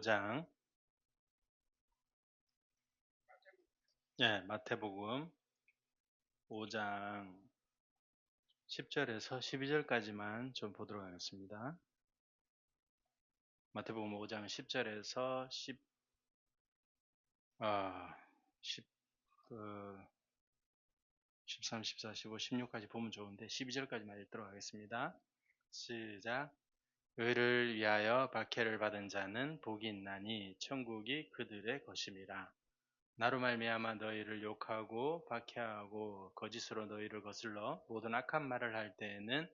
5장, 마태복음 5장 10절에서 12절까지만 좀 보도록 하겠습니다. 마태복음 5장 10절에서 13, 14, 15, 16까지 보면 좋은데 12절까지만 읽도록 하겠습니다. 시작. 의를 위하여 박해를 받은 자는 복이 있나니 천국이 그들의 것임이라. 나로 말미암아 너희를 욕하고 박해하고 거짓으로 너희를 거슬러 모든 악한 말을 할 때에는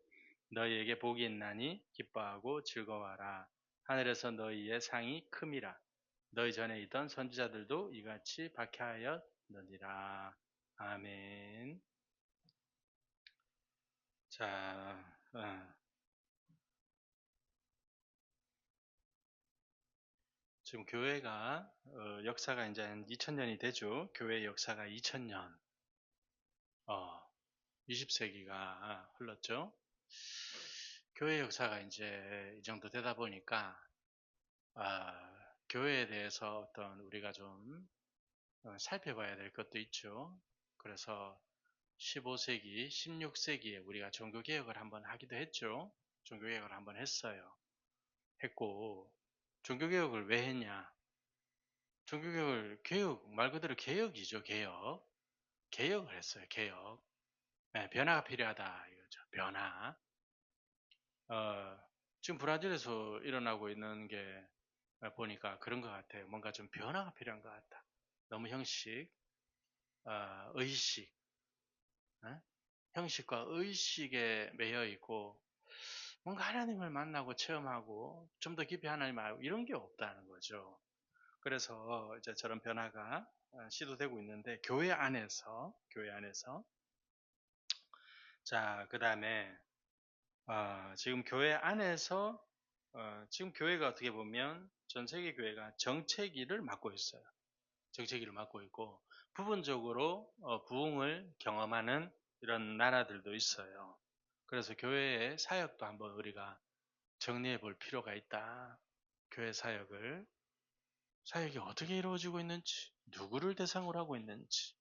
너희에게 복이 있나니 기뻐하고 즐거워하라. 하늘에서 너희의 상이 큼이라. 너희 전에 있던 선지자들도 이같이 박해하였느니라. 아멘. 자, 지금 교회가 역사가 이제 한 2000년이 되죠. 교회 역사가 2000년, 20세기가 흘렀죠. 교회 역사가 이제 이 정도 되다 보니까 교회에 대해서 어떤 우리가 좀 살펴봐야 될 것도 있죠. 그래서 15세기, 16세기에 우리가 종교개혁을 한번 하기도 했죠. 종교개혁을 한번 했어요. 했고 종교개혁을 왜 했냐? 종교개혁을 개혁 말 그대로 개혁이죠. 개혁을 했어요. 개혁. 변화가 필요하다 이거죠. 변화. 지금 브라질에서 일어나고 있는 게 보니까 그런 것 같아요. 뭔가 좀 변화가 필요한 것 같다. 너무 형식, 의식, 형식과 의식에 매여 있고 뭔가 하나님을 만나고 체험하고 좀 더 깊이 하나님을 알고 이런 게 없다는 거죠. 그래서 이제 저런 변화가 시도되고 있는데 교회 안에서 자, 그 다음에 지금 교회 안에서 지금 교회가 어떻게 보면 전 세계 교회가 정체기를 맡고 있어요. 정체기를 맡고 있고 부분적으로 부흥을 경험하는 이런 나라들도 있어요. 그래서 교회의 사역도 한번 우리가 정리해 볼 필요가 있다. 교회 사역이 어떻게 이루어지고 있는지, 누구를 대상으로 하고 있는지.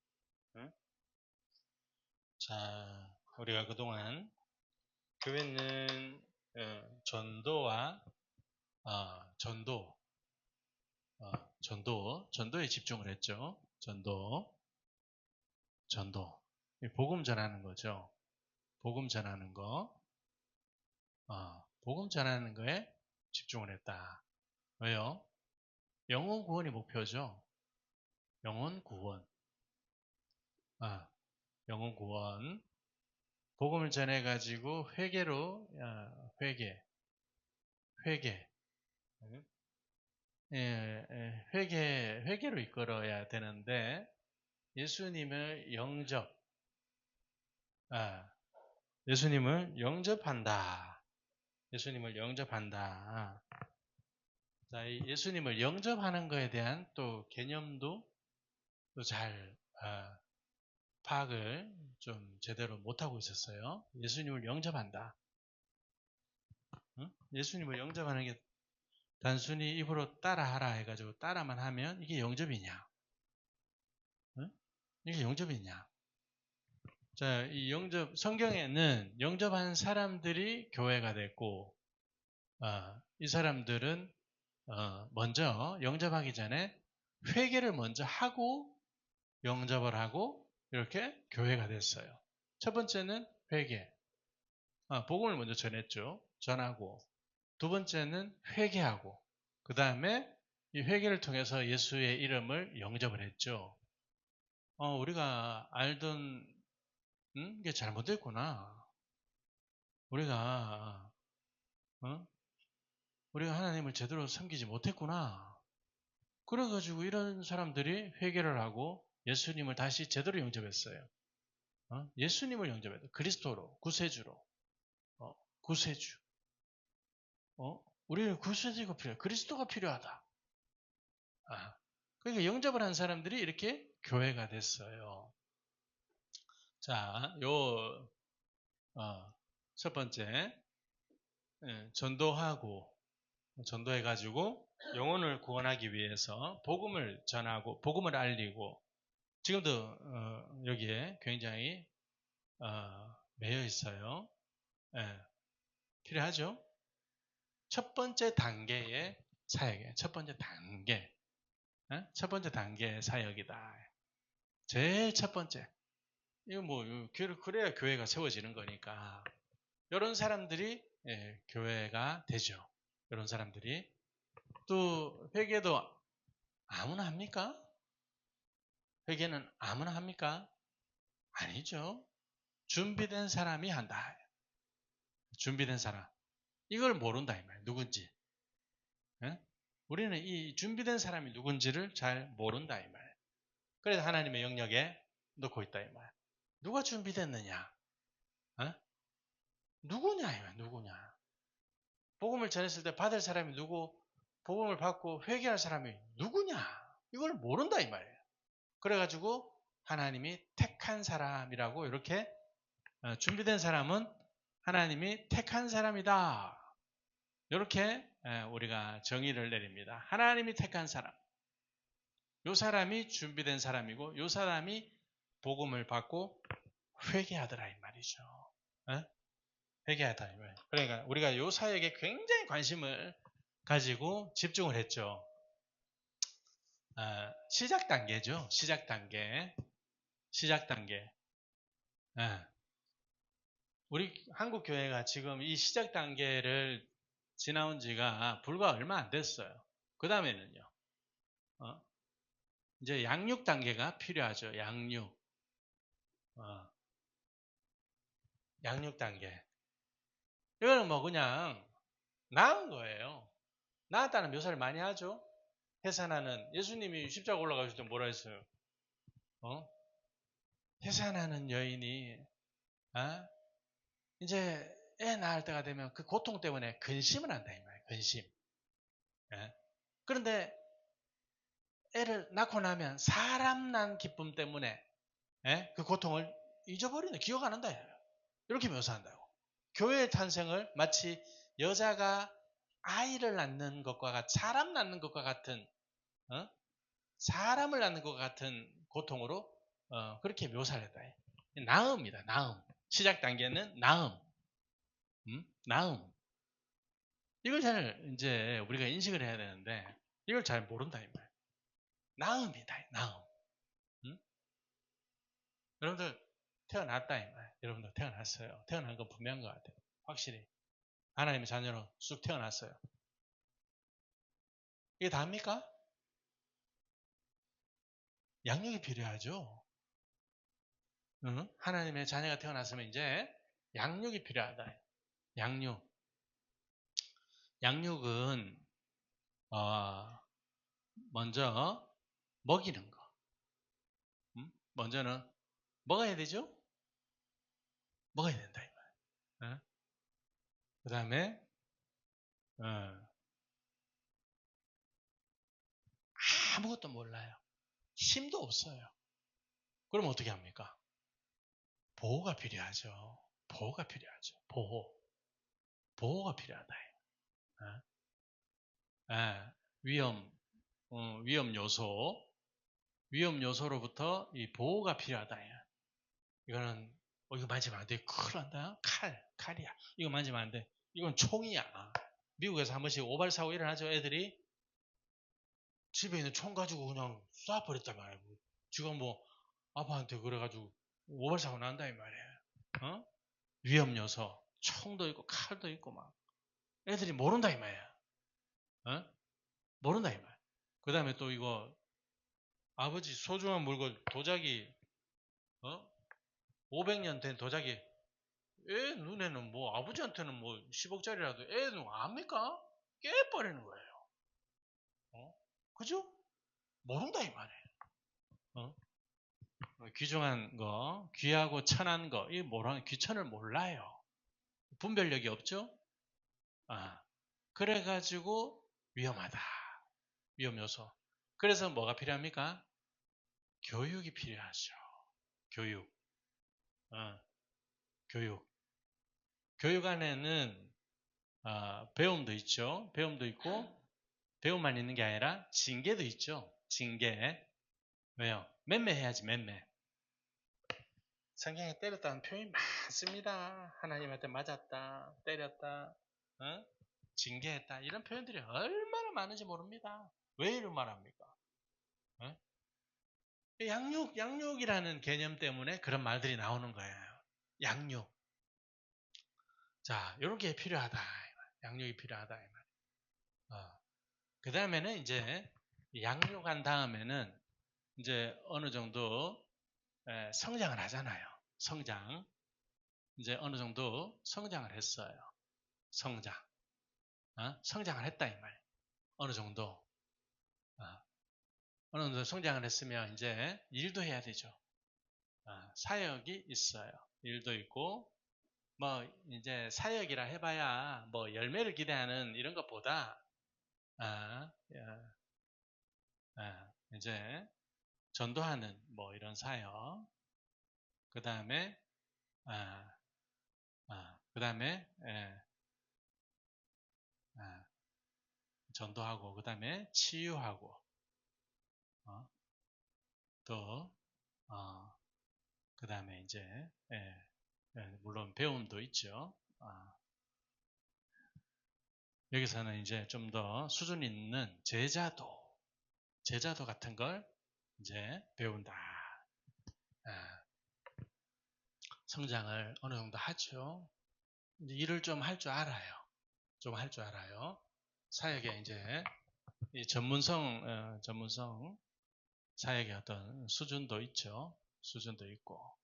응? 자, 우리가 그동안 교회는 전도와 전도에 집중을 했죠. 전도. 복음 전하는 거죠. 복음 전하는 거. 복음 전하는 거에 집중을 했다. 왜요? 영혼 구원이 목표죠. 영혼 구원. 영혼 구원. 복음을 전해가지고 회개로, 회개. 회개로 이끌어야 되는데, 예수님을 영접한다. 예수님을 영접한다. 자, 이 예수님을 영접하는 것에 대한 또 개념도 또 잘 파악을 좀 제대로 못하고 있었어요. 예수님을 영접한다. 응? 예수님을 영접하는 게 단순히 입으로 따라하라 해가지고 따라만 하면 이게 영접이냐? 응? 이게 영접이냐? 자, 이 성경에는 영접한 사람들이 교회가 됐고, 이 사람들은 먼저 영접하기 전에 회개를 먼저 하고 영접을 하고 이렇게 교회가 됐어요. 첫 번째는 회개. 복음을 먼저 전했죠. 전하고. 두 번째는 회개하고. 그 다음에 이 회개를 통해서 예수의 이름을 영접을 했죠. 우리가 알던 게 잘못됐구나. 우리가 하나님을 제대로 섬기지 못했구나. 그래가지고 이런 사람들이 회개를 하고 예수님을 다시 제대로 영접했어요. 예수님을 영접했다. 그리스도로, 구세주로. 구세주. 우리는 구세주가 필요해. 그리스도가 필요하다. 그러니까 영접을 한 사람들이 이렇게 교회가 됐어요. 자, 첫 번째, 전도해가지고 영혼을 구원하기 위해서 복음을 전하고 복음을 알리고 지금도 여기에 굉장히 매여 있어요. 예, 필요하죠. 첫 번째 단계의 사역이에요. 첫 번째 단계. 첫 번째 단계의 사역이다. 제일 첫 번째. 이거 뭐 그래야 교회가 세워지는 거니까. 이런 사람들이 교회가 되죠. 이런 사람들이. 또 회개도 아무나 합니까? 회개는 아무나 합니까? 아니죠. 준비된 사람이 한다. 준비된 사람. 이걸 모른다 이 말. 누군지. 예? 우리는 이 준비된 사람이 누군지를 잘 모른다 이 말. 그래서 하나님의 영역에 놓고 있다 이 말. 누가 준비됐느냐? 어? 누구냐 이 말. 누구냐? 복음을 전했을 때 받을 사람이 누구? 복음을 받고 회개할 사람이 누구냐? 이걸 모른다 이 말이에요. 그래가지고 하나님이 택한 사람이라고 이렇게 준비된 사람은 하나님이 택한 사람이다. 이렇게 우리가 정의를 내립니다. 하나님이 택한 사람. 요 사람이 준비된 사람이고 요 사람이 복음을 받고 회개하더라 이 말이죠. 회개하다 이 말. 그러니까 우리가 요 사역에 굉장히 관심을 가지고 집중을 했죠. 시작 단계죠. 시작 단계. 시작 단계. 우리 한국 교회가 지금 이 시작 단계를 지나온 지가 불과 얼마 안 됐어요. 그 다음에는요. 이제 양육 단계가 필요하죠. 양육. 양육 단계. 이거는 뭐 그냥 낳은 거예요. 낳았다는 묘사를 많이 하죠. 해산하는 예수님이 십자가 올라가실 때 뭐라 했어요? 해산하는 여인이 이제 애 낳을 때가 되면 그 고통 때문에 근심을 한다 이 말이에요. 근심. 그런데 애를 낳고 나면 사람 난 기쁨 때문에 그 고통을 잊어버리는 기억 안 한다. 이렇게 묘사한다고. 교회의 탄생을 마치 여자가 아이를 낳는 것과 같은 사람 낳는 것과 같은 사람을 낳는 것과 같은 고통으로 그렇게 묘사를 했다. 낳음이다. 낳음. 시작 단계는 낳음. 낳음. 이걸 잘 이제 우리가 인식을 해야 되는데 이걸 잘 모른다 이 말. 낳음이다. 낳음. 여러분들 태어났다 이 말. 여러분들 태어났어요. 태어난 건 분명한 것 같아요. 확실히 하나님의 자녀로 쑥 태어났어요. 이게 다입니까? 양육이 필요하죠. 하나님의 자녀가 태어났으면 이제 양육이 필요하다. 양육. 양육은 먼저 먹이는 거. 먼저는 먹어야 되죠? 먹어야 된다 이 말. 그 다음에 아무것도 몰라요. 힘도 없어요. 그럼 어떻게 합니까? 보호가 필요하죠. 보호가 필요하죠. 보호가 필요하다. 위험 위험 요소로부터 이 보호가 필요하다. 이거는 이거 만지면 안 돼. 큰일 난다. 칼이야. 이거 만지면 안 돼. 이건 총이야. 미국에서 한 번씩 오발 사고 일어나죠. 애들이 집에 있는 총 가지고 그냥 쏴버렸단 말이야. 지금 뭐 아빠한테 그래가지고 오발 사고 난다 이 말이야. 위험 요소, 총도 있고 칼도 있고 막 애들이 모른다 이 말이야. 모른다 이 말. 그 다음에 또 이거 아버지 소중한 물건 도자기 500년 된 도자기 애 눈에는 뭐 아버지한테는 뭐 10억짜리라도 애는 압니까? 깨버리는 거예요. 그죠? 모른다 이 말이에요. 귀중한 거, 귀하고 천한 거, 이 귀천을 몰라요. 분별력이 없죠? 그래가지고 위험하다. 위험 요소. 그래서 뭐가 필요합니까? 교육이 필요하죠. 교육. 교육. 교육 안에는 배움도 있죠. 배움도 있고 배움만 있는 게 아니라 징계도 있죠. 징계. 왜요? 맴매해야지, 맴매. 성경에 때렸다는 표현이 많습니다. 하나님한테 맞았다, 때렸다, 징계했다. 이런 표현들이 얼마나 많은지 모릅니다. 왜 이런 말 합니까? 양육이라는 개념 때문에 그런 말들이 나오는 거예요. 양육. 자, 이런 게 필요하다. 양육이 필요하다. 그 다음에는 이제 양육한 다음에는 이제 어느 정도 성장을 하잖아요. 성장. 이제 어느 정도 성장을 했어요. 성장. 성장을 했다 이 말. 어느 정도. 어느 정도 성장을 했으면 이제 일도 해야 되죠. 사역이 있어요. 일도 있고 뭐 이제 사역이라 해봐야 뭐 열매를 기대하는 이런 것보다 이제 전도하는 뭐 이런 사역, 그 다음에 그 다음에 전도하고 그 다음에 치유하고 또 그 다음에 이제 물론 배움도 있죠. 여기서는 이제 좀 더 수준 있는 제자도 같은 걸 이제 배운다. 성장을 어느 정도 하죠. 이제 일을 좀 할 줄 알아요. 좀 할 줄 알아요. 사역에 이제 이 전문성 사역의 어떤 수준도 있죠. 수준도 있고.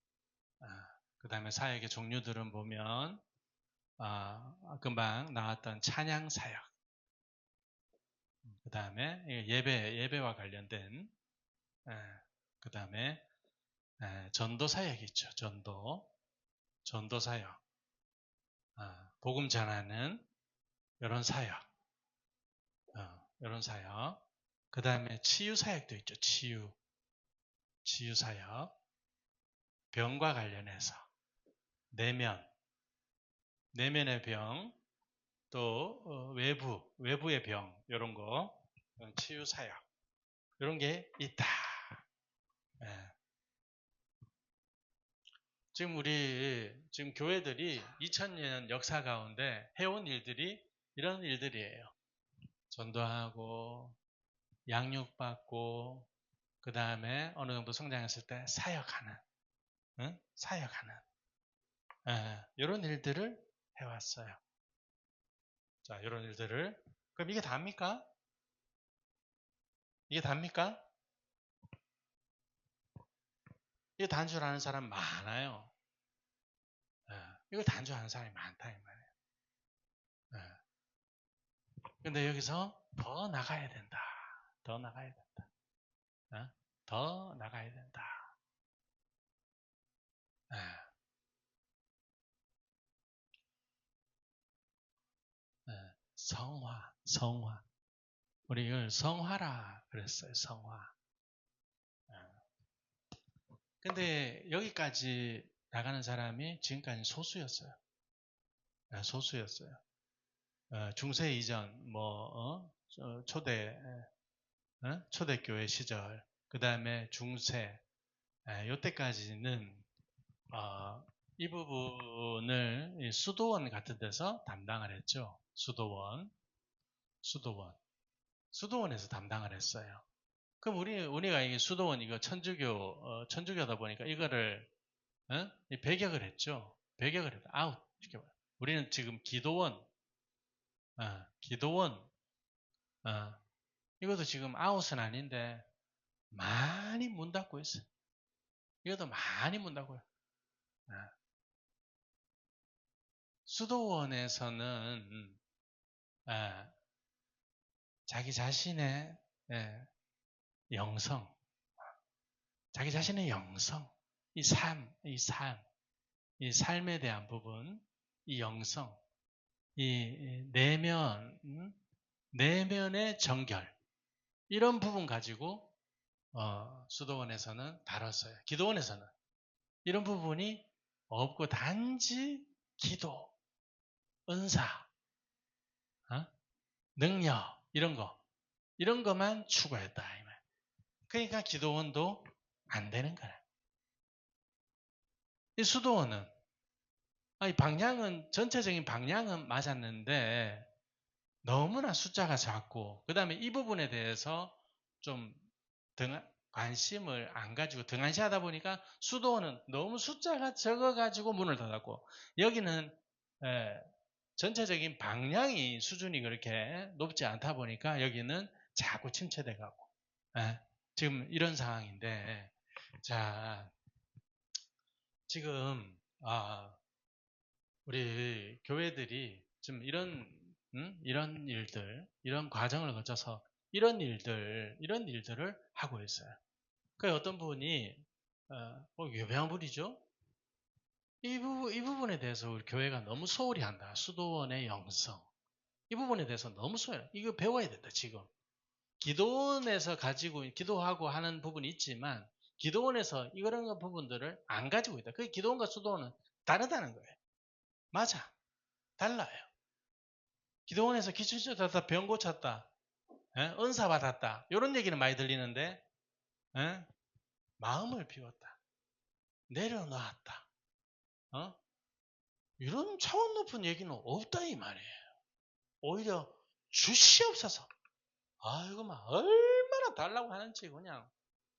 그 다음에 사역의 종류들은 보면 금방 나왔던 찬양 사역. 그 다음에 예배와 관련된 그 다음에 전도 사역이 있죠. 전도 사역. 복음 전하는 이런 사역. 이런 사역. 그 다음에 치유 사역도 있죠. 치유 사역. 병과 관련해서 내면의 병, 또 외부의 병, 이런 거 치유 사역 이런 게 있다. 지금 지금 교회들이 2000년 역사 가운데 해온 일들이 이런 일들이에요. 전도하고 양육받고 그 다음에 어느 정도 성장했을 때 사역하는 이런 일들을 해왔어요. 자, 이런 일들을 그럼 이게 답니까? 이게 답니까? 이거 단 줄 아는 사람 많아요. 이거 단 줄 아는 사람이 많다 이 말이에요. 근데 여기서 더 나가야 된다. 더 나가야 된다. 더 나가야 된다. 성화. 우리 이걸 성화라 그랬어요. 성화. 근데 여기까지 나가는 사람이 지금까지 소수였어요. 소수였어요. 중세 이전, 초대교회 시절, 그 다음에 중세, 요때까지는, 이 부분을 수도원 같은 데서 담당을 했죠. 수도원에서 담당을 했어요. 그럼 우리가 이게 수도원, 이거 천주교다 보니까 이거를, 배격을 했죠. 배격을 했다. 아웃. 우리는 지금 기도원, 이것도 지금 아웃은 아닌데, 많이 문 닫고 있어요. 이것도 많이 문 닫고요. 수도원에서는, 자기 자신의 영성, 이 삶에 대한 부분, 이 영성, 이 내면의 정결, 이런 부분 가지고 수도원에서는 다뤘어요. 기도원에서는 이런 부분이 없고 단지 기도, 은사, 능력 이런 거 이런 것만 추구했다. 이 말. 그러니까 기도원도 안 되는 거야. 이 수도원은 방향은 전체적인 방향은 맞았는데 너무나 숫자가 작고 그 다음에 이 부분에 대해서 좀 관심을 안 가지고 등한시하다 보니까 수도원은 너무 숫자가 적어가지고 문을 닫았고 여기는 전체적인 방향이 수준이 그렇게 높지 않다 보니까 여기는 자꾸 침체돼 가고 지금 이런 상황인데 자 지금 우리 교회들이 좀 이런 일들 이런 과정을 거쳐서 이런 일들을 하고 있어요. 그 어떤 분이 유명한 분이죠. 이 부분에 대해서 우리 교회가 너무 소홀히 한다. 수도원의 영성. 이 부분에 대해서 너무 소홀해. 이거 배워야 된다, 지금. 기도원에서 가지고, 기도하고 하는 부분이 있지만, 기도원에서 이런 부분들을 안 가지고 있다. 그 기도원과 수도원은 다르다는 거예요. 맞아. 달라요. 기도원에서 기초치료 받았다, 병 고쳤다, 은사 받았다. 이런 얘기는 많이 들리는데, 마음을 비웠다. 내려놓았다. 이런 차원 높은 얘기는 없다 이 말이에요. 오히려 주시옵소서. 이거 막 얼마나 달라고 하는지 그냥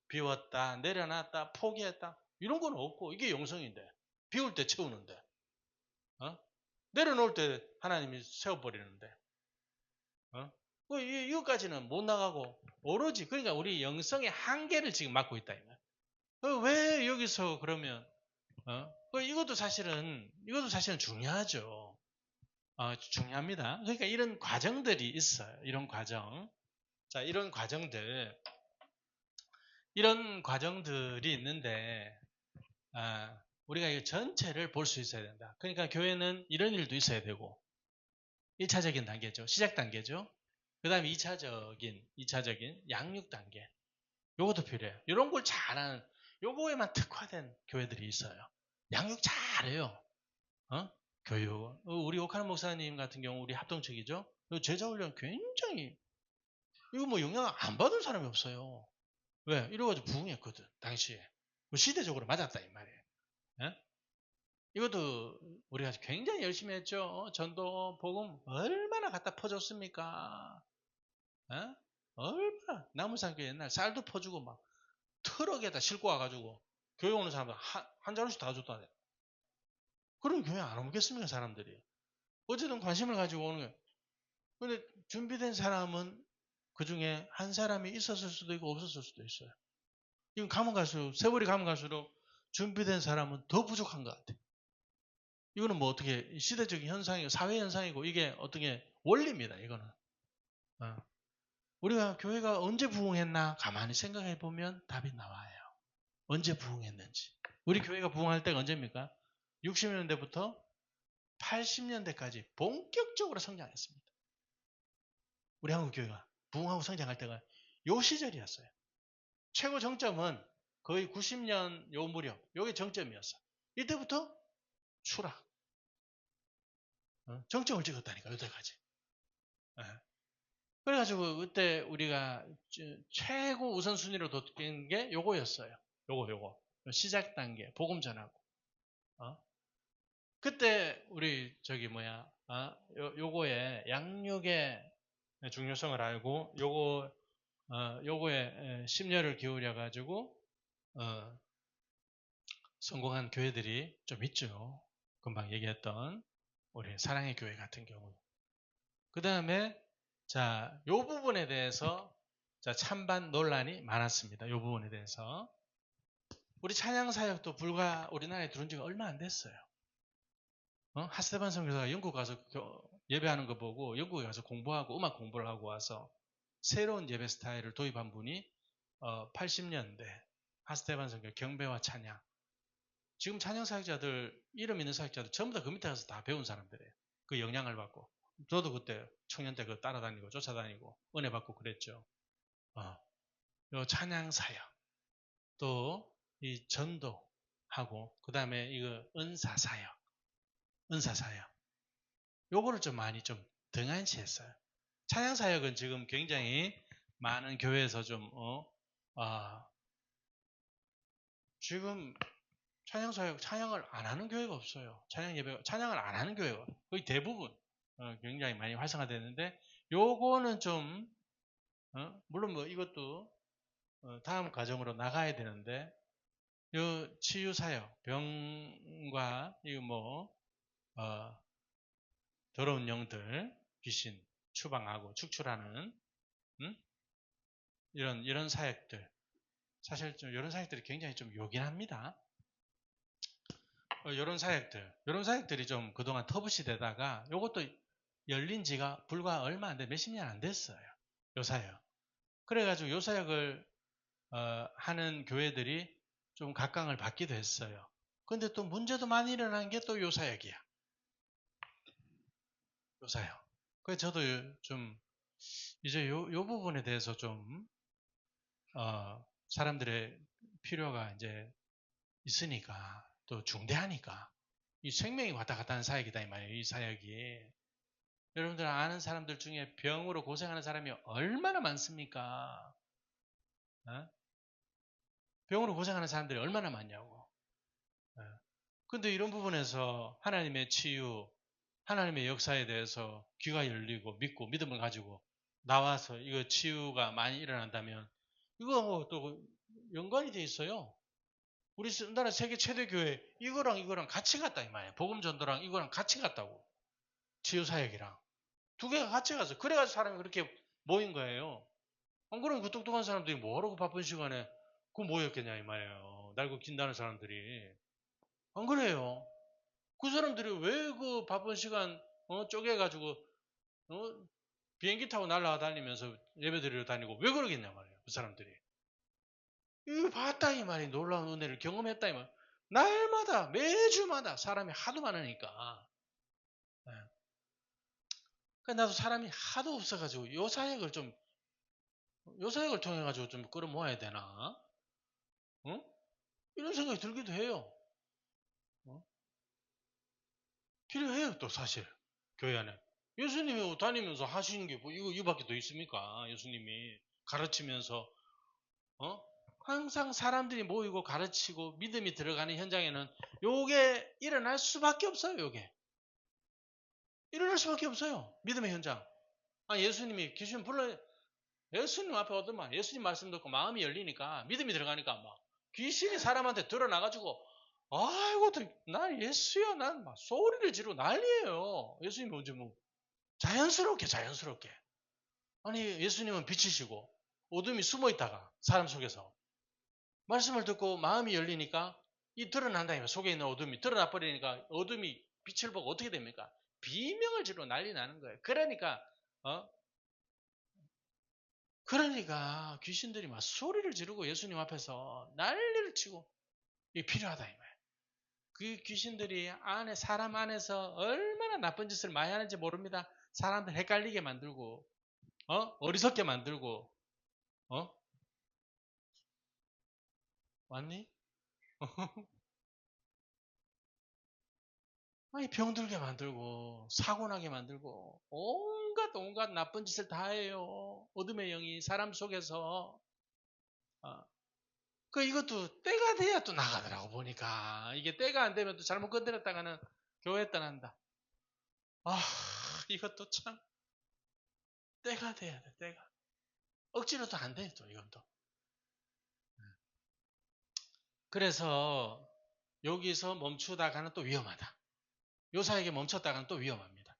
비웠다, 내려놨다, 포기했다 이런 건 없고 이게 영성인데 비울 때 채우는데 내려놓을 때 하나님이 세워버리는데 이것까지는 못 나가고 오로지 그러니까 우리 영성의 한계를 지금 막고 있다 이 말. 왜 여기서 그러면 이것도 사실은 중요하죠. 중요합니다. 그러니까 이런 과정들이 있어요. 이런 과정. 자, 이런 과정들이 있는데, 우리가 이 전체를 볼 수 있어야 된다. 그러니까 교회는 이런 일도 있어야 되고, 1차적인 단계죠. 시작 단계죠. 그 다음에 2차적인 양육 단계. 요것도 필요해요. 이런 걸 잘하는, 요거에만 특화된 교회들이 있어요. 양육 잘해요. 교육. 우리 오카노 목사님 같은 경우 우리 합동측이죠. 제자훈련 굉장히 이거 뭐 영향 안 받은 사람이 없어요. 왜? 이래가지고 부흥했거든 당시에. 시대적으로 맞았다 이 말이에요. 이것도 우리가 굉장히 열심히 했죠. 전도 복음 얼마나 갖다 퍼줬습니까? 얼마나 나무산교회 옛날 쌀도 퍼주고 막 트럭에다 싣고 와가지고 교회 오는 사람들 한 자루씩 다 줬다. 그럼 교회 안 오겠습니까 사람들이? 어쨌든 관심을 가지고 오는 거예요. 근데 준비된 사람은 그 중에 한 사람이 있었을 수도 있고 없었을 수도 있어요. 이건 가면 갈수록, 세월이 가면 갈수록 준비된 사람은 더 부족한 것 같아요. 이거는 뭐 어떻게 시대적인 현상이고 사회 현상이고 이게 어떻게 원리입니다. 이거는. 우리가 교회가 언제 부흥했나 가만히 생각해 보면 답이 나와요. 언제 부흥했는지. 우리 교회가 부흥할 때가 언제입니까? 60년대부터 80년대까지 본격적으로 성장했습니다. 우리 한국 교회가 부흥하고 성장할 때가 요 시절이었어요. 최고 정점은 거의 90년 요 무렵, 요게 정점이었어. 이때부터 추락. 정점을 찍었다니까, 여태까지. 그래가지고 그때 우리가 최고 우선순위로 뒀던 게 요거였어요. 요거. 시작 단계, 복음 전하고. 그때 우리 요거의 양육의 중요성을 알고 요거에 심려를 기울여 가지고 성공한 교회들이 좀 있죠. 금방 얘기했던 우리 사랑의 교회 같은 경우. 그 다음에 요 부분에 대해서 찬반 논란이 많았습니다. 요 부분에 대해서. 우리 찬양 사역도 불과 우리나라에 들어온 지가 얼마 안 됐어요. 하스테반 선교사가 영국 가서 예배하는 거 보고 영국에 가서 공부하고 음악 공부를 하고 와서 새로운 예배 스타일을 도입한 분이 80년대 하스테반 선교 경배와 찬양. 지금 찬양 사역자들 이름 있는 사역자들 전부 다 그 밑에 가서 다 배운 사람들이에요. 그 영향을 받고. 저도 그때 청년 때 그거 따라다니고 쫓아다니고 은혜 받고 그랬죠. 요 찬양 사역 또 이 전도하고 그 다음에 이거 은사 사역 요거를 좀 많이 좀 등한시했어요. 찬양 사역은 지금 굉장히 많은 교회에서 좀 지금 찬양사역 찬양을 안 하는 교회가 없어요. 찬양 예배 찬양을 안 하는 교회가 거의 대부분 굉장히 많이 활성화되는데 요거는 좀 물론 뭐 이것도 다음 과정으로 나가야 되는데 요 치유사역 병과 이거 뭐 더러운 영들 귀신 추방하고 축출하는 이런 사역들 사실 좀 이런 사역들이 굉장히 좀 요긴합니다. 이런 사역들이 좀 그동안 터부시되다가 요것도 열린 지가 불과 얼마 안 돼, 몇십 년 안 됐어요. 요 사역. 그래가지고 요 사역을 하는 교회들이 좀 각광을 받기도 했어요. 근데 또 문제도 많이 일어나는 게 또 요 사역이야. 요 사역. 그래서 저도 좀 이제 요 부분에 대해서 좀 사람들의 필요가 이제 있으니까 또 중대하니까 이 생명이 왔다 갔다 하는 사역이다 이 말이에요. 이 사역이 여러분들 아는 사람들 중에 병으로 고생하는 사람이 얼마나 많습니까? 병으로 고생하는 사람들이 얼마나 많냐고. 근데 이런 부분에서 하나님의 치유, 하나님의 역사에 대해서 귀가 열리고 믿고 믿음을 가지고 나와서 이거 치유가 많이 일어난다면 이거 또 연관이 돼 있어요. 우리 나라 세계 최대 교회 이거랑 같이 갔다 이 말이에요. 복음 전도랑 이거랑 같이 갔다고. 치유 사역이랑 두 개가 같이 가서 그래가지고 사람이 그렇게 모인 거예요. 안 그러면 그 똑똑한 사람들이 뭐하러 바쁜 시간에 그 모였겠냐 이 말이에요. 날고 긴다는 사람들이 안 그래요. 그 사람들이 왜 그 바쁜 시간 쪼개가지고 비행기 타고 날아다니면서 예배드리러 다니고 왜 그러겠냐 말이에요. 그 사람들이. 이거 봤다 이 말이 놀라운 은혜를 경험했다 이 말. 날마다 매주마다 사람이 하도 많으니까. 네. 그러니까 나도 사람이 하도 없어가지고 요 사역을 통해 가지고 좀 끌어모아야 되나? 이런 생각이 들기도 해요. 필요해요 또 사실 교회 안에. 예수님이 다니면서 하시는 게 뭐 이거밖에 더 있습니까? 예수님이 가르치면서 항상 사람들이 모이고 가르치고 믿음이 들어가는 현장에는 요게 일어날 수밖에 없어요. 요게 일어날 수밖에 없어요. 믿음의 현장. 예수님이 귀신 불러 예수님 앞에 오더만 예수님 말씀 듣고 마음이 열리니까 믿음이 들어가니까 막 귀신이 사람한테 드러나가지고 아이고 난 예수야 난 막 소리를 지르고 난리예요. 예수님이 언제 뭐 자연스럽게 아니 예수님은 빛이시고 어둠이 숨어있다가 사람 속에서 말씀을 듣고 마음이 열리니까 이 드러난다니까 속에 있는 어둠이 드러나 버리니까 어둠이 빛을 보고 어떻게 됩니까? 비명을 지르고 난리 나는 거예요. 그러니까 귀신들이 막 소리를 지르고 예수님 앞에서 난리를 치고 이게 필요하다 이 말이에요. 그 귀신들이 사람 안에서 얼마나 나쁜 짓을 많이 하는지 모릅니다. 사람들 헷갈리게 만들고 어리석게 만들고 왔니? 병들게 만들고 사고 나게 만들고 온갖 나쁜 짓을 다 해요. 어둠의 영이 사람 속에서 이것도 때가 돼야 또 나가더라고 보니까 이게 때가 안 되면 또 잘못 건드렸다가는 교회 떠난다. 이것도 참 때가 돼야 돼. 때가 억지로도 안 돼. 또 이건 또 그래서 여기서 멈추다가는 또 위험하다. 요 사역에 멈췄다가는 또 위험합니다.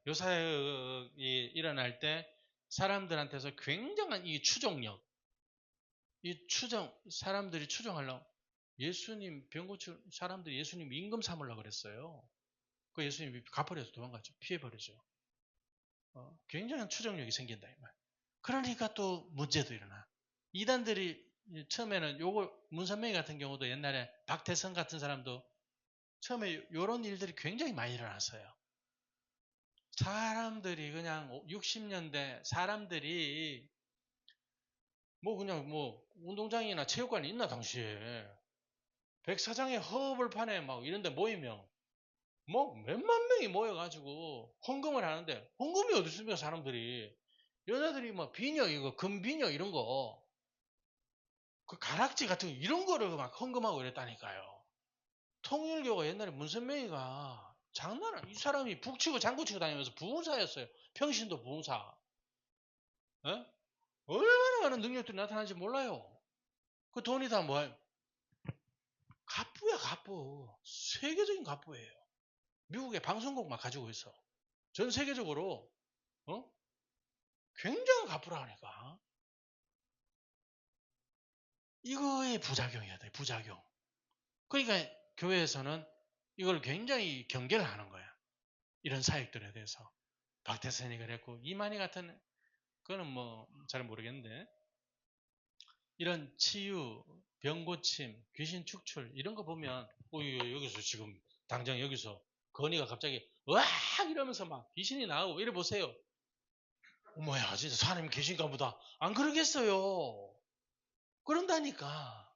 요 사역이 일어날 때 사람들한테서 굉장한 이 추종력, 사람들이 추종하려고 예수님 병 고칠 사람들이 예수님 임금 삼으려고 그랬어요. 그 예수님이 가버려서 도망가죠. 피해버리죠. 굉장한 추종력이 생긴다 이 말. 그러니까 또 문제도 일어나. 이단들이 처음에는 요걸 문선명이 같은 경우도 옛날에 박태성 같은 사람도 처음에 요런 일들이 굉장히 많이 일어났어요. 사람들이 그냥 60년대 사람들이 그냥 운동장이나 체육관이 있나 당시에 백사장의 허벌판에 막 이런 데 모이면 몇만 명이 모여가지고 헌금을 하는데 헌금이 어디 있습니까 사람들이 여자들이 뭐 비녀, 이거, 금비녀 이런 거, 그 가락지 같은 거, 이런 거를 막 헌금하고 이랬다니까요. 통일교가 옛날에 문선명이가 이 사람이 북치고 장구치고 다니면서 부흥사였어요. 평신도 부흥사. 예? 얼마나 많은 능력들이 나타나는지 몰라요. 그 돈이 다 뭐예요? 갑부야, 갑부. 세계적인 갑부예요. 미국의 방송국 막 가지고 있어. 전 세계적으로, 굉장한 갑부라 하니까. 이거의 부작용이야 돼, 부작용. 그러니까 교회에서는 이걸 굉장히 경계를 하는 거야. 이런 사역들에 대해서. 박태선이 그랬고, 이만희 같은, 그거는 뭐, 잘 모르겠는데, 이런 치유, 병고침, 귀신 축출, 이런 거 보면, 여기서 지금, 당장 여기서, 건이가 갑자기, 으악! 이러면서 막 귀신이 나오고, 이래 보세요. 어머야, 진짜 사람이 계신가 보다. 안 그러겠어요. 그런다니까.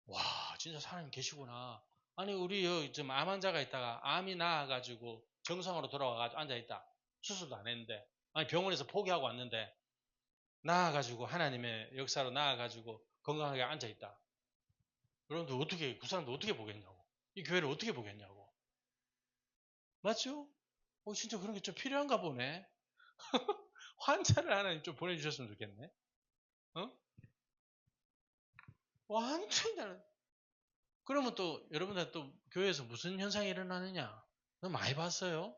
와, 진짜 사람이 계시구나. 아니, 우리 여기 좀 암 환자가 있다가 암이 나아가지고 정상으로 돌아와가지고 앉아있다. 수술도 안 했는데. 아니, 병원에서 포기하고 왔는데, 나아가지고 하나님의 역사로 나아가지고 건강하게 앉아있다. 그런데 그 사람도 어떻게 보겠냐고. 이 교회를 어떻게 보겠냐고. 맞죠? 진짜 그런 게 좀 필요한가 보네. 환자를 하나님 좀 보내주셨으면 좋겠네. 완전히 다른. 그러면 또 여러분들 또 교회에서 무슨 현상이 일어나느냐? 많이 봤어요.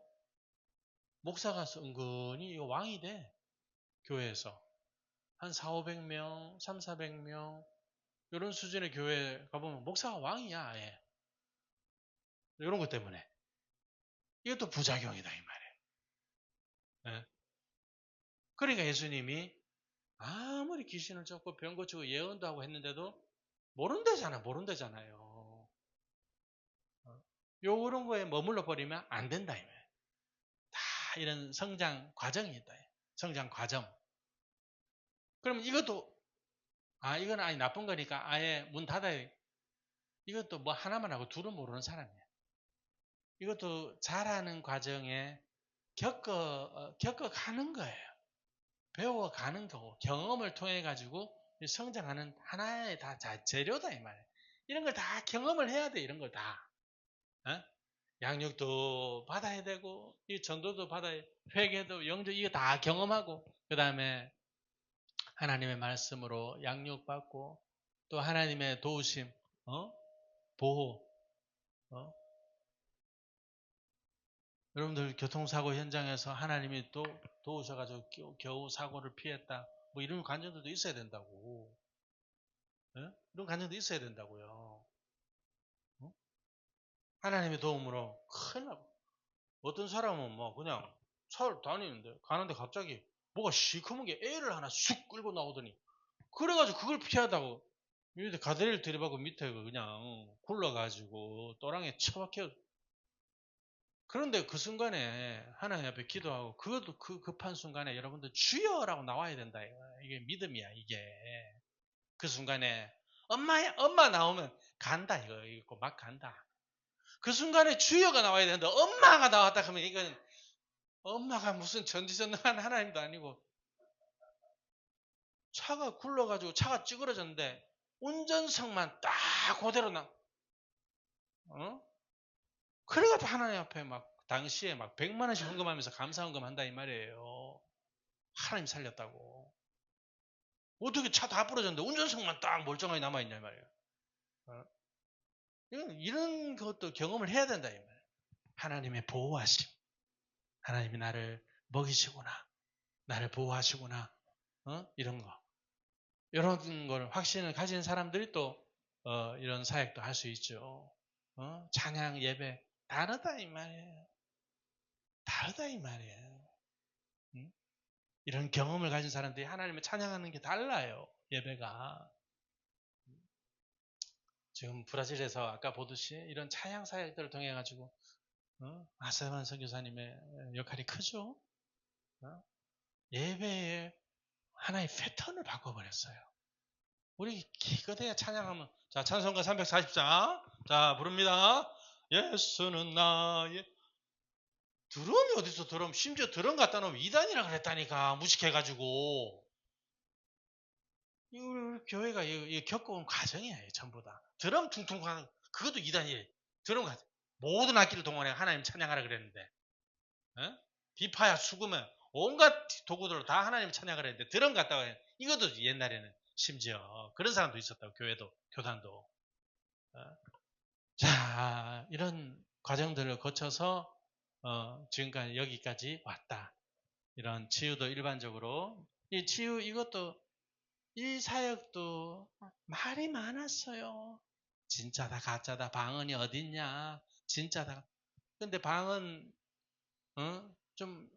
목사가 은근히 이거 왕이 돼. 교회에서. 한 4, 500명, 3, 400명 이런 수준의 교회 가보면 목사가 왕이야. 아예. 이런 것 때문에. 이것도 부작용이다 이 말이에요. 네. 그러니까 예수님이 아무리 귀신을 쫓고 병 고치고 예언도 하고 했는데도 모른다잖아요. 요런 거에 머물러 버리면 안 된다 이 말이에요. 다 이런 성장 과정이 있다. 성장 과정. 그러면 이것도 이건 아니 나쁜 거니까 아예 문 닫아야. 이것도 뭐 하나만 하고 둘은 모르는 사람이야. 이것도 자라는 과정에 겪어가는 거예요. 배워가는 거고 경험을 통해 가지고 성장하는 하나의 다 재료다 이 말이에요. 이런 걸 다 경험을 해야 돼. 이런 걸 다. 양육도 받아야 되고 이 전도도 받아야 회개도 영도 이거 다 경험하고 그 다음에 하나님의 말씀으로 양육받고 또 하나님의 도우심, 보호. 여러분들 교통사고 현장에서 하나님이 또 도우셔가지고 겨우 사고를 피했다. 뭐 이런 간증들도 있어야 된다고. 이런 간증도 있어야 된다고요. 하나님의 도움으로 큰일 나고. 어떤 사람은 뭐 그냥 차를 다니는데 가는데 갑자기 뭐가 시커먼 게 애를 하나 쑥 끌고 나오더니 그래가지고 그걸 피하다고 밑에 가드레일 들이받고 밑에 그냥 굴러가지고 또랑에 처박혀. 그런데 그 순간에 하나님 앞에 기도하고 그것도 그 급한 순간에 여러분들 주여라고 나와야 된다. 이게 믿음이야 이게. 그 순간에 엄마 나오면 간다 이거 막 간다. 그 순간에 주여가 나와야 되는데 엄마가 나왔다 그러면 이건 엄마가 무슨 전지전능한 하나님도 아니고 차가 굴러가지고 차가 찌그러졌는데 운전석만 딱 그대로 그래가지고 하나님 앞에 막 당시에 막 100만 원씩 헌금하면서 감사 헌금한다 이 말이에요. 하나님 살렸다고. 어떻게 차 다 부러졌는데 운전석만 딱 멀쩡하게 남아있냐 이 말이에요. 이런 것도 경험을 해야 된다 이 말이에요. 하나님의 보호하심. 하나님이 나를 먹이시구나. 나를 보호하시구나. 이런 거. 이런 걸 확신을 가진 사람들이 또 이런 사역도 할 수 있죠. 찬양 예배 다르다 이 말이에요. 다르다 이 말이에요. 이런 경험을 가진 사람들이 하나님을 찬양하는 게 달라요. 예배가. 지금 브라질에서 아까 보듯이 이런 찬양 사역들을 통해 가지고 아세만 선교사님의 역할이 크죠. 예배의 하나의 패턴을 바꿔버렸어요. 우리 기껏해야 찬양하면 자 찬송가 3 4 0장. 자, 부릅니다. 예수는 나의 드럼이 어디서 드럼, 심지어 드럼 갖다 놓으면 이단이라 그랬다니까, 무식해가지고. 우리 교회가 이 겪어온 과정이에요, 전부 다. 드럼 퉁퉁 하는, 그것도 이단이에요. 드럼 모든 악기를 동원해 하나님 찬양하라 그랬는데, 어? 비파야 수금에 온갖 도구들로 다 하나님 찬양을 했는데 드럼 갖다가 이것도 옛날에는 심지어 그런 사람도 있었다고, 교회도 교단도. 자, 이런 과정들을 거쳐서 지금까지 여기까지 왔다. 이런 치유도 일반적으로 이 치유 이것도 이 사역도 말이 많았어요. 진짜다 가짜다 방언이 어딨냐 진짜다. 근데 방언 좀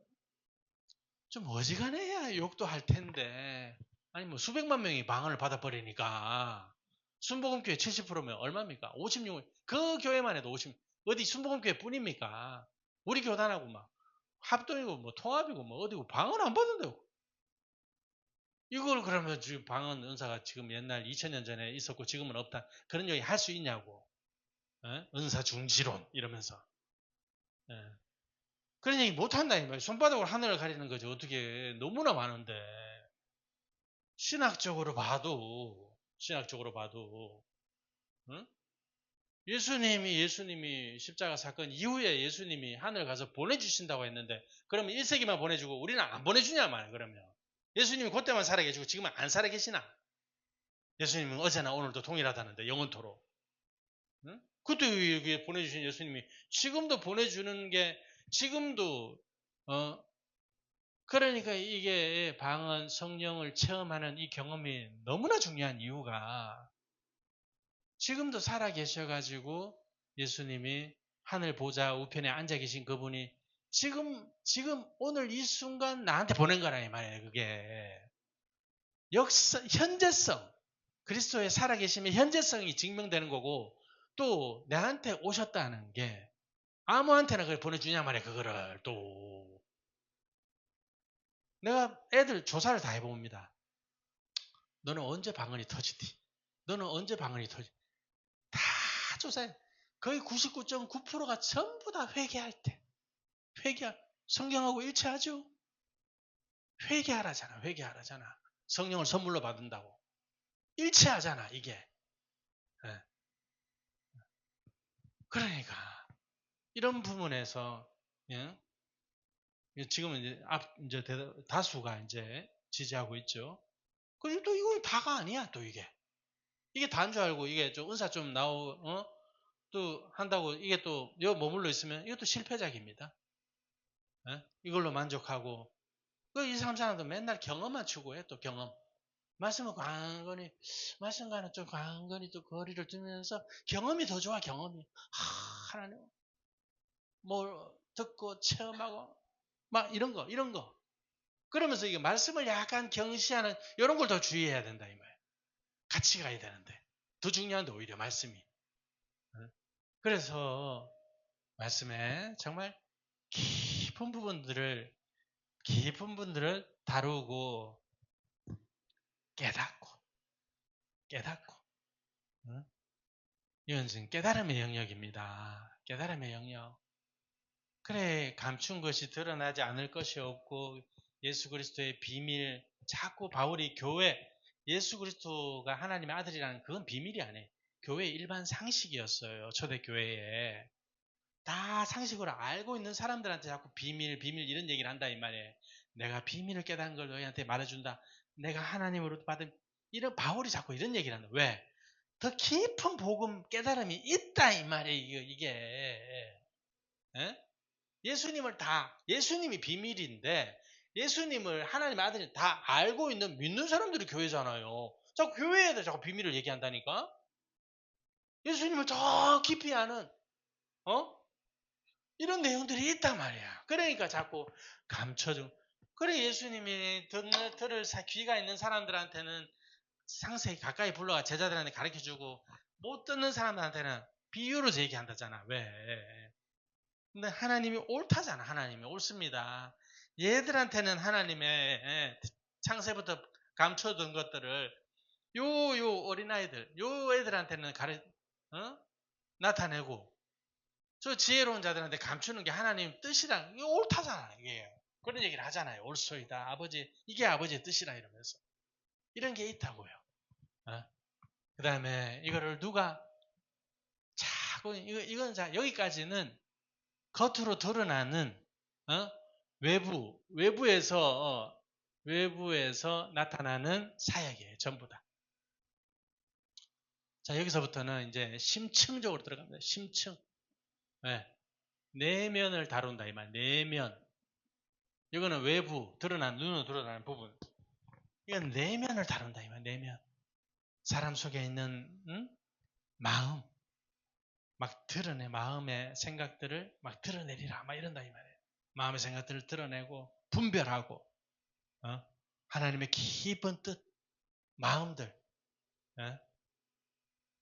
어지간해야 욕도 할 텐데. 아니 뭐 수백만 명이 방언을 받아버리니까. 순복음교회 70%면 얼마입니까? 56. 그 교회만 해도 50. 어디 순복음교회 뿐입니까? 우리 교단하고 막 합동이고 뭐 통합이고 뭐 어디고 방언 안 받는다고. 이걸 그러면 지금 방언 은사가 지금 옛날 2000년 전에 있었고 지금은 없다. 그런 얘기 할 수 있냐고. 은사 중지론 이러면서. 그런 얘기 못한다 이 말이에요. 손바닥으로 하늘을 가리는 거지. 어떻게 너무나 많은데. 신학적으로 봐도 응? 예수님이 십자가 사건 이후에 예수님이 하늘 가서 보내주신다고 했는데 그러면 1세기만 보내주고 우리는 안 보내주냐 말이야. 그러면 예수님이 그때만 살아계시고 지금은 안 살아계시나? 예수님은 어제나 오늘도 동일하다는데 영원토록. 응? 그때 여기 보내주신 예수님이 지금도 보내주는 게 지금도 그러니까 이게 방언 성령을 체험하는 이 경험이 너무나 중요한 이유가 지금도 살아 계셔가지고 예수님이 하늘 보좌 우편에 앉아 계신 그분이 지금 오늘 이 순간 나한테 보낸 거라 이 말이에요. 그게 현재성, 그리스도의 살아 계심의 현재성이 증명되는 거고 또 내한테 오셨다는 게 아무한테나 그걸 보내주냐 말이에요. 그거를 또 내가 애들 조사를 다 해봅니다. 너는 언제 방언이 터지디? 너는 언제 방언이 터지디? 다 조사해. 거의 99.9%가 전부 다 회개할 때. 성경하고 일치하죠? 회개하라잖아. 성령을 선물로 받는다고. 일치하잖아, 이게. 네. 그러니까 이런 부분에서 예? 지금은 이제 다수가 이제 지지하고 있죠. 그리고 또 이건 다가 아니야, 또 이게. 이게 다인 줄 알고 이게 좀 은사 좀 또 한다고 이게 또 여기 머물러 있으면 이것도 실패작입니다. 이걸로 만족하고 이 사람도 맨날 경험만 추구해. 또 경험 말씀은 광건히 말씀과는 좀 광건히 또 거리를 두면서 경험이 더 좋아. 경험이 하나님 뭘 듣고 체험하고 막 이런 거 그러면서 이게 말씀을 약간 경시하는 이런 걸 더 주의해야 된다 이 말. 같이 가야 되는데 더 중요한데 오히려 말씀이. 그래서 말씀에 정말 깊은 부분들을 다루고 깨닫고 이건 지금 깨달음의 영역입니다. 깨달음의 영역. 그래 감춘 것이 드러나지 않을 것이 없고 예수 그리스도의 비밀 자꾸 바울이 교회 예수 그리스도가 하나님의 아들이라는 그건 비밀이 아니에요. 교회의 일반 상식이었어요. 초대교회에. 다 상식으로 알고 있는 사람들한테 자꾸 비밀 이런 얘기를 한다 이 말이에요. 내가 비밀을 깨달은 걸 너희한테 말해준다. 내가 하나님으로 받은 이런 바울이 자꾸 이런 얘기를 한다. 왜? 더 깊은 복음 깨달음이 있다 이 말이에요. 이게 예수님이 비밀인데 예수님을 하나님의 아들이 다 알고 있는 믿는 사람들이 교회잖아요. 자꾸 교회에 대해 자꾸 비밀을 얘기한다니까. 예수님을 더 깊이 아는 이런 내용들이 있단 말이야. 그러니까 자꾸 감춰줘. 그래 예수님이 들을 귀가 있는 사람들한테는 상세히 가까이 불러가 제자들한테 가르쳐주고 못 듣는 사람들한테는 비유로 얘기한다잖아. 왜? 근데 하나님이 옳다잖아. 하나님이 옳습니다. 얘들한테는 하나님의 창세부터 감춰둔 것들을 요 어린아이들 요 애들한테는 나타내고 저 지혜로운 자들한테 감추는 게 하나님 뜻이라, 이게 옳다잖아, 이게. 그런 얘기를 하잖아요. 옳소이다. 아버지, 이게 아버지의 뜻이라 이러면서. 이런 게 있다고요. 그 다음에 이거를 누가 자꾸, 이건 자, 여기까지는 겉으로 드러나는, 외부에서 나타나는 사역이에요. 전부 다. 자, 여기서부터는 이제 심층적으로 들어갑니다. 심층. 네. 내면을 다룬다, 이 말. 내면. 이거는 외부, 눈으로 드러나는 부분. 이건 내면을 다룬다, 이 말. 내면. 사람 속에 있는, 마음. 막 드러내, 마음의 생각들을 막 드러내리라, 막 이런다, 이 말이에요. 마음의 생각들을 드러내고, 분별하고, 하나님의 깊은 뜻, 마음들.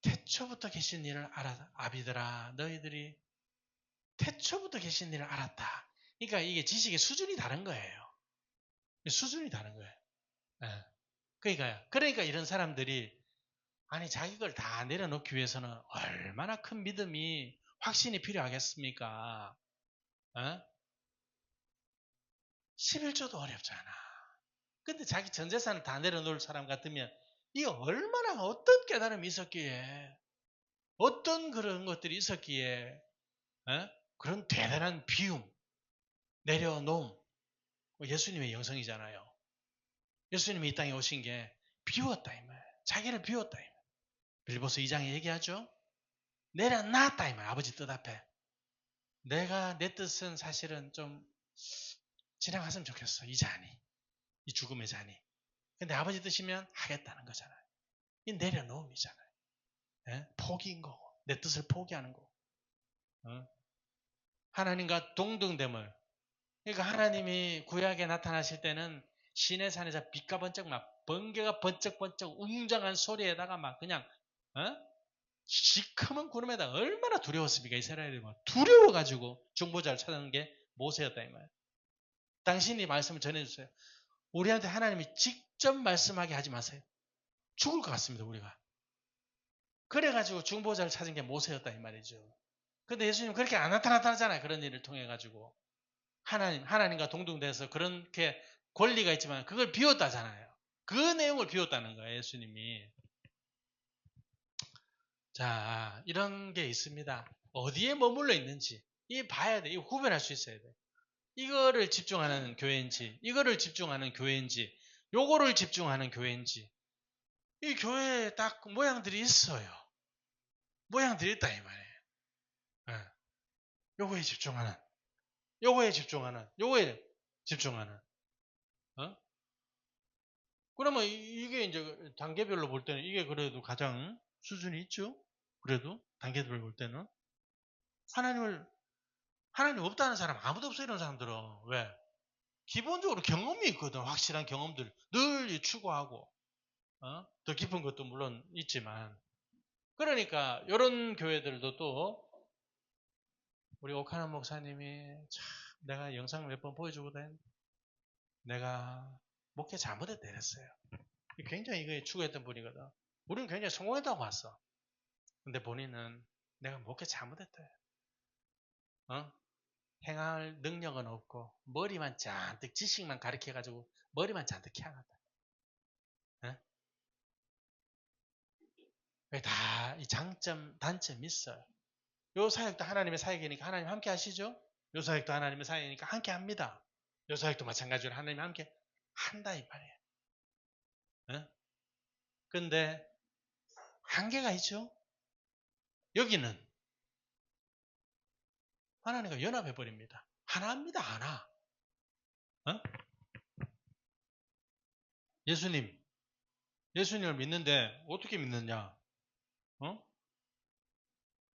태초부터 계신 일을 알아. 아비들아, 너희들이 태초부터 계신 일을 알았다. 그러니까 이게 지식의 수준이 다른 거예요. 수준이 다른 거예요. 그러니까 이런 사람들이 아니 자기 걸 다 내려놓기 위해서는 얼마나 큰 믿음이 확신이 필요하겠습니까? 11조도 어렵잖아. 근데 자기 전 재산을 다 내려놓을 사람 같으면 이게 얼마나 어떤 깨달음이 있었기에 어떤 그런 것들이 있었기에 그런 대단한 비움 내려놓음 예수님의 영성이잖아요. 예수님이 이 땅에 오신 게 비웠다 이 말. 자기를 비웠다 이 말. 빌보스 2장에 얘기하죠. 내려놨다 이 말. 아버지 뜻 앞에. 내가 내 뜻은 사실은 좀 진행했으면 좋겠어. 이 잔이. 이 죽음의 잔이. 근데 아버지 뜻이면 하겠다는 거잖아요. 이 내려놓음이잖아요. 포기인 거고. 내 뜻을 포기하는 거고. 하나님과 동등됨을. 그러니까 하나님이 구약에 나타나실 때는 시내산에서 빛과 번쩍 막 번개가 번쩍번쩍 웅장한 소리에다가 막 그냥 시커먼 구름에다 얼마나 두려웠습니까? 이스라엘이 막 두려워가지고 중보자를 찾는 게 모세였다 이 말. 당신이 말씀을 전해주세요. 우리한테 하나님이 직접 말씀하게 하지 마세요. 죽을 것 같습니다 우리가. 그래가지고 중보자를 찾은 게 모세였다 이 말이죠. 근데 예수님 그렇게 안 나타나잖아요. 그런 일을 통해 가지고 하나님과 동등돼서 그렇게 권리가 있지만 그걸 비웠다잖아요. 그 내용을 비웠다는 거예요 예수님이. 자, 이런 게 있습니다. 어디에 머물러 있는지 이 봐야 돼. 이거 구별할 수 있어야 돼. 이거를 집중하는 교회인지, 이거를 집중하는 교회인지, 요거를 집중하는 교회인지. 이 교회에 딱 모양들이 있어요. 모양들이 있다 이 말이에요. 요거에 집중하는, 요거에 집중하는, 요거에 집중하는. 그러면 이게 이제 단계별로 볼 때는 이게 그래도 가장 수준이 있죠. 그래도 단계별로 볼 때는 하나님 없다는 사람 아무도 없어 이런 사람들은 왜? 기본적으로 경험이 있거든. 확실한 경험들 늘 추구하고 더 깊은 것도 물론 있지만 그러니까 이런 교회들도 또 우리 오카나 목사님이 참 내가 영상 몇 번 보여주거든. 내가 목회 잘못했다 이랬어요. 굉장히 이거에 추구했던 분이거든. 우리는 굉장히 성공했다고 봤어. 근데 본인은 내가 목회 잘못했다. 행할 능력은 없고 머리만 잔뜩 지식만 가르쳐가지고 머리만 잔뜩 키워놨다. 다 이 장점 단점이 있어요. 요 사역도 하나님의 사역이니까 하나님 함께 하시죠. 요 사역도 하나님의 사역이니까 함께 합니다. 요 사역도 마찬가지로 하나님 함께 한다 이 말이에요. 근데 한계가 있죠. 여기는 하나님과 연합해 버립니다. 하나입니다. 하나. 예수님을 믿는데 어떻게 믿느냐?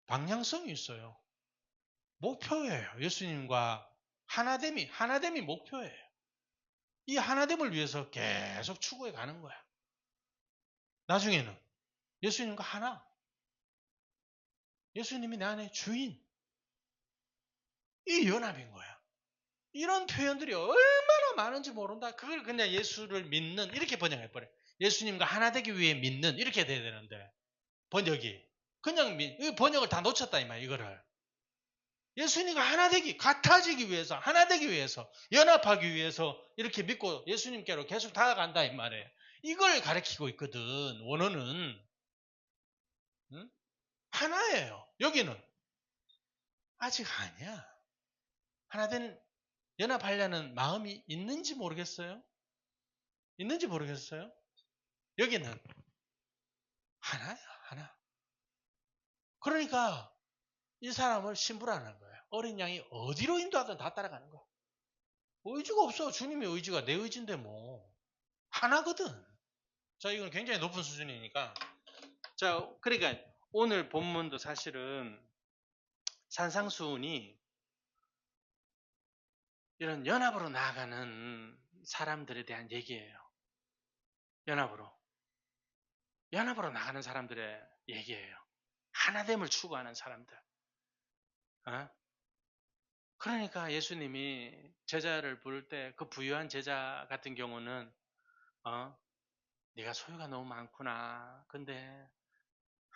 방향성이 있어요. 목표예요. 예수님과 하나됨이 목표예요. 이 하나됨을 위해서 계속 추구해 가는 거야. 나중에는 예수님과 하나. 예수님이 내 안에 주인. 이 연합인 거야. 이런 표현들이 얼마나 많은지 모른다. 그걸 그냥 예수를 믿는 이렇게 번역해버려. 예수님과 하나 되기 위해 믿는 이렇게 돼야 되는데 번역이 그냥 번역을 다 놓쳤다 이 말 이거를. 예수님과 하나 되기, 같아지기 위해서, 하나 되기 위해서, 연합하기 위해서 이렇게 믿고 예수님께로 계속 다가간다 이 말이에요. 이걸 가르치고 있거든. 원어는 응? 하나예요. 여기는 아직 아니야. 하나 된 연합하려는 마음이 있는지 모르겠어요. 있는지 모르겠어요. 여기는 하나야, 하나. 그러니까 이 사람을 신부라는 거예요. 어린 양이 어디로 인도하든 다 따라가는 거야. 의지가 없어. 주님의 의지가 내 의지인데 뭐. 하나거든. 자, 이건 굉장히 높은 수준이니까. 자, 그러니까 오늘 본문도 사실은 산상수훈이 이런 연합으로 나아가는 사람들에 대한 얘기예요. 연합으로. 연합으로 나가는 사람들의 얘기예요. 하나됨을 추구하는 사람들. 어? 그러니까 예수님이 제자를 부를 때 그 부유한 제자 같은 경우는 네가 소유가 너무 많구나. 근데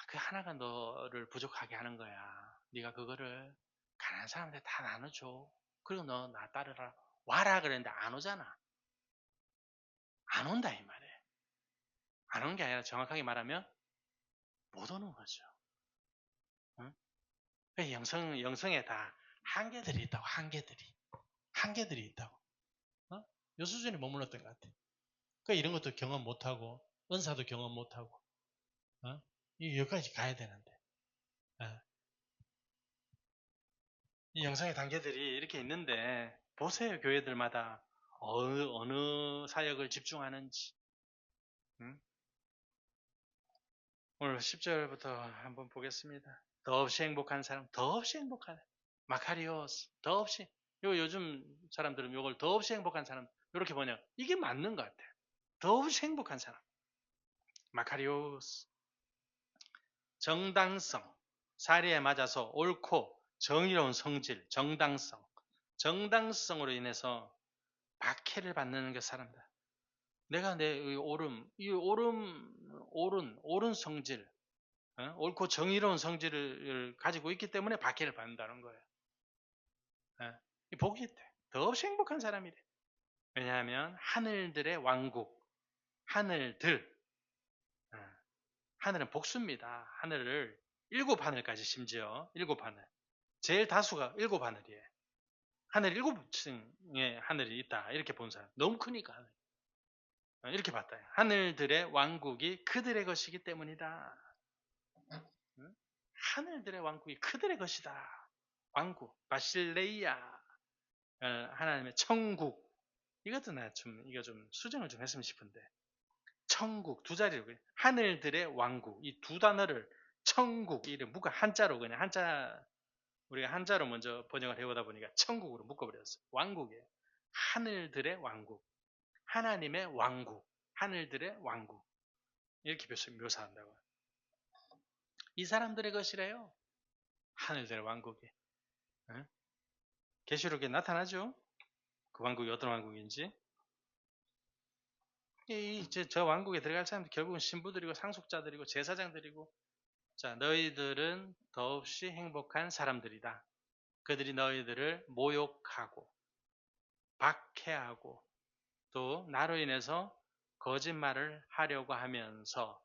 그 하나가 너를 부족하게 하는 거야. 네가 그거를 가난한 사람한테 다 나눠줘. 그리고 너 나 따르라. 와라 그랬는데 안 오잖아. 안 온다 이 말이에요. 안 오는 게 아니라 정확하게 말하면 못 오는 거죠. 응? 영성에 다 한계들이 있다고. 한계들이 있다고. 요 수준에 머물렀던 것 같아. 그러니까 이런 것도 경험 못하고 은사도 경험 못하고 여기까지 가야 되는데 이 영성의 단계들이 이렇게 있는데 보세요. 교회들마다 어느 사역을 집중하는지. 오늘 10절부터 한번 보겠습니다. 더없이 행복한 사람, 더없이 행복한 마카리오스, 더없이. 요즘 사람들은 이걸 더없이 행복한 사람 이렇게 보냐. 이게 맞는 것 같아요. 더없이 행복한 사람. 마카리오스. 정당성, 사리에 맞아서 옳고 정의로운 성질, 정당성으로 인해서 박해를 받는 그 사람들. 내가 내 옳은 성질, 옳고 정의로운 성질을 가지고 있기 때문에 박해를 받는다는 거예요. 이 복이 있대. 더없이 행복한 사람이래. 왜냐하면 하늘들의 왕국, 하늘들, 하늘은 복수입니다. 하늘을 7하늘까지 심지어 7하늘. 제일 다수가 7하늘이에요. 하늘 7층의 하늘이 있다. 이렇게 본 사람. 너무 크니까. 이렇게 봤다. 하늘들의 왕국이 그들의 것이기 때문이다. 하늘들의 왕국이 그들의 것이다. 왕국, 바실레이아, 하나님의 천국. 이것도 이거 좀 수정을 좀 했으면 싶은데. 천국, 두 자리로, 하늘들의 왕국. 이 두 단어를 천국, 이름 묶어 한자로 그냥 우리가 한자로 먼저 번역을 해보다 보니까 천국으로 묶어버렸어요. 왕국이에요. 하늘들의 왕국. 하나님의 왕국. 하늘들의 왕국. 이렇게 묘사한다고. 이 사람들의 것이래요. 하늘들의 왕국이. 계시록에 나타나죠? 그 왕국이 어떤 왕국인지. 저 왕국에 들어갈 사람들 결국은 신부들이고 상속자들이고 제사장들이고. 자, 너희들은 더없이 행복한 사람들이다. 그들이 너희들을 모욕하고 박해하고 또 나로 인해서 거짓말을 하려고 하면서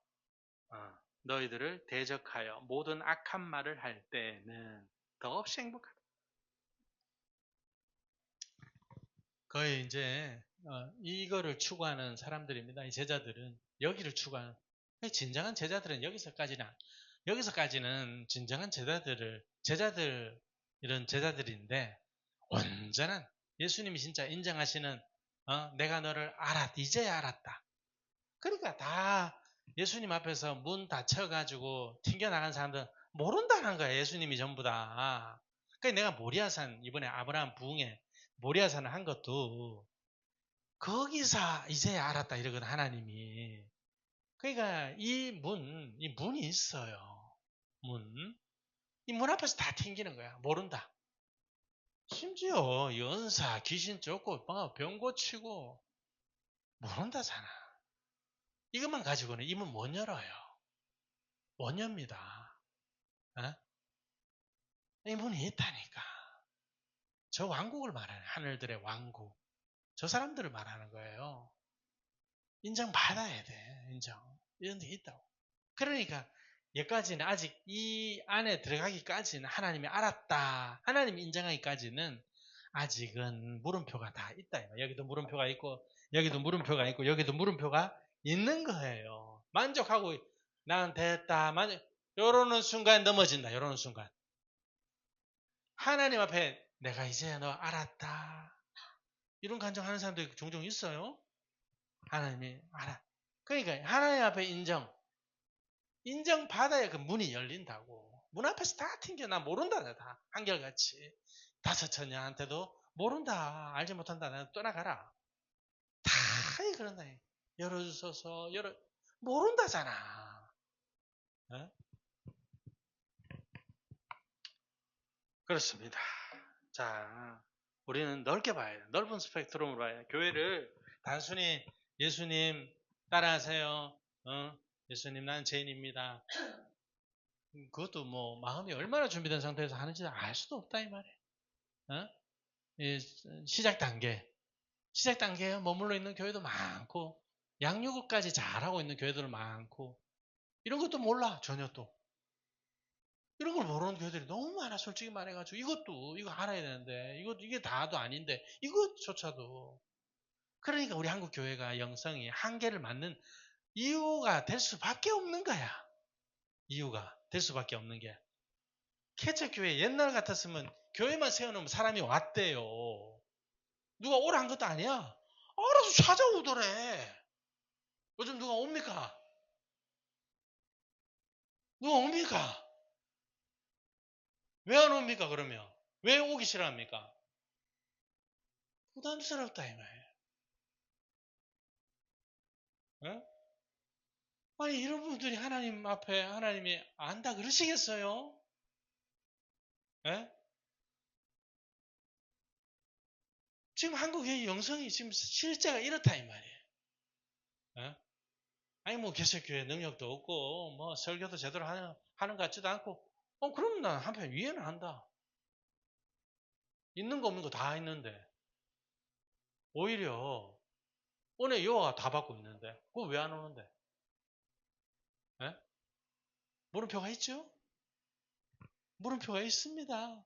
너희들을 대적하여 모든 악한 말을 할 때에는 더없이 행복하다. 거의 이제 이거를 추구하는 사람들입니다. 이 제자들은 여기를 추구하는. 진정한 제자들은 여기서까지는 진정한 제자들 이런 제자들인데 온전한 예수님이 진짜 인정하시는 내가 너를 이제야 알았다. 그러니까 다 예수님 앞에서 문 닫혀가지고 튕겨나간 사람들은 모른다는 거야. 예수님이 전부 다. 그러니까 내가 모리아산 이번에 아브라함 부흥회 모리아산을 한 것도 거기서 이제야 알았다 이러거든 하나님이. 그러니까 이 문이 있어요. 이 문 앞에서 다 튕기는 거야. 모른다. 심지어 연사, 귀신 쫓고 병 고치고 모른다잖아. 이것만 가지고는 이 문 못 열어요. 못 엽니다. 이 문이 있다니까. 저 왕국을 말하는 하늘들의 왕국. 저 사람들을 말하는 거예요. 인정받아야 돼. 인정. 이런 데 있다고. 그러니까 여기까지는 아직 이 안에 들어가기까지는 하나님이 알았다. 하나님이 인정하기까지는 아직은 물음표가 다 있다. 여기도 물음표가 있고 여기도 물음표가 있고 여기도 물음표가 있는 거예요. 만족하고 난 됐다. 요러는 순간 넘어진다. 요러는 순간. 하나님 앞에 내가 이제 너 알았다. 이런 간증하는 사람들이 종종 있어요. 하나님이 알아. 그러니까 하나님 앞에 인정받아야 그 문이 열린다고. 문 앞에서 다 튕겨. 나 모른다. 다 한결같이. 다섯 처녀한테도 모른다. 알지 못한다. 나 떠나가라. 다 그런다. 열어주소서. 모른다잖아. 어? 그렇습니다. 자, 우리는 넓게 봐야 돼. 넓은 스펙트럼으로 봐야 돼. 교회를 단순히 예수님 따라하세요. 예수님 난 죄인입니다. 그것도 뭐 마음이 얼마나 준비된 상태에서 하는지 알 수도 없다 이 말이에요. 시작 단계에 머물러 있는 교회도 많고 양육까지 잘하고 있는 교회들 많고 이런 것도 몰라 전혀 또 이런 걸 모르는 교회들이 너무 많아 솔직히 말해가지고 이거 알아야 되는데 이게 다도 아닌데 이것조차도 그러니까 우리 한국 교회가 영성이 한계를 맞는 이유가 될 수밖에 없는 거야. 이유가 될 수밖에 없는 게 개척교회 옛날 같았으면 교회만 세워놓으면 사람이 왔대요. 누가 오라 한 것도 아니야. 알아서 찾아오더래. 요즘 누가 옵니까? 누가 옵니까? 왜 안 옵니까 그러면? 왜 오기 싫어합니까? 부담스럽다 이 말이에요. 어? 아니 이런 분들이 하나님 앞에 하나님이 안다 그러시겠어요? 에? 지금 한국의 영성이 지금 실제가 이렇다 이 말이에요. 에? 아니 뭐 개척교회 능력도 없고 뭐 설교도 제대로 하는 것 같지도 않고 그럼 난 한편 이해는 한다. 있는 거 없는 거 다 있는데 오히려 오늘 여호와가 다 받고 있는데 그거 왜 안 오는데? 에? 물음표가 있죠? 물음표가 있습니다.